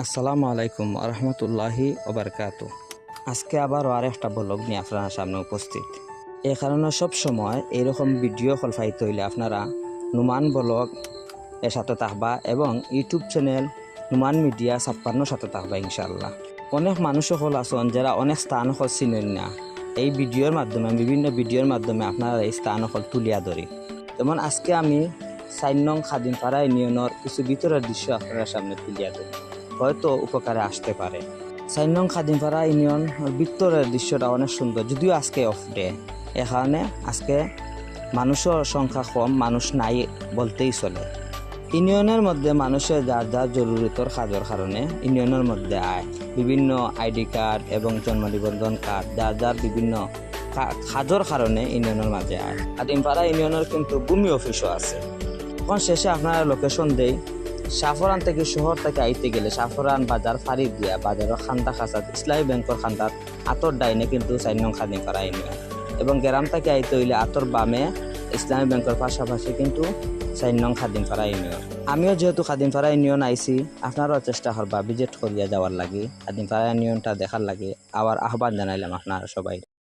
আসসালামু আলাইকুম রহমতুল্লাহি ওবরকাত। আজকে আবারও আর একটা ব্লগ নিয়ে আপনার সামনে উপস্থিত। এই কারণে সব সময় এইরকম ভিডিও কল পাইতে হইলে আপনারা নুমান ব্লগ এর সাথে থাকবা এবং ইউটিউব চ্যানেল নুমান মিডিয়া 56 সাথে থাকবা ইনশাআল্লাহ। অনেক মানুষ সকল আছেন যারা অনেক স্থান সকল চিনেন না। এই ভিডিওর মাধ্যমে বিভিন্ন ভিডিওর মাধ্যমে আপনারা এই স্থান সকল তুলিয়া ধরি। যেমন আজকে আমি 4 নং খাদিমপাড়া ইউনিয়নের কিছু ভিতরের দৃশ্য আপনার সামনে তুলিয়া ধরি, হয়তো উপকারে আসতে পারে। 4 নং খাদিমপাড়া ইউনিয়ন ভিতরের দৃশ্যটা অনেক সুন্দর, যদিও আজকে অফ ডে, এ কারণে আজকে মানুষের সংখ্যা কম, মানুষ নাই বলতেই চলে। ইউনিয়নের মধ্যে মানুষের যার যার জরুরতর কাজের কারণে ইউনিয়নের মধ্যে আয় বিভিন্ন আইডি কার্ড এবং জন্ম নিবন্ধন কার্ড, যার যার বিভিন্ন কাজের কারণে ইউনিয়নের মাঝে আয়। খাদিমপাড়া ইউনিয়নের কিন্তু ভূমি অফিসও আছে। এখন শেষে আপনারা লোকেশন দেই, সাফরান থেকে শহর থেকে আইতে গেলে সাফরান বাজার ফাড়ি দিয়া বাজারের খান্দা খাঁচাত ইসলামী ব্যাংকের খান্দার আতর ডাইনে কিন্তু 4 নং খাদিমপাড়া ইউনিয়ন, এবং গ্রাম থেকে আইতে হইলে আতর বামে ইসলামী ব্যাংকের পাশাপাশি কিন্তু 4 নং খাদিমপাড়া ইউনিয়ন। আমিও যেহেতু খাদিমপাড়া ইউনিয়ন আইছি, আপনারাও চেষ্টা করবা ভিজিট করিয়া যাওয়ার লাগে, খাদিমপাড়া ইউনিয়নটা দেখার লাগে। আবার আহ্বান জানাইলাম আপনারা সবাই।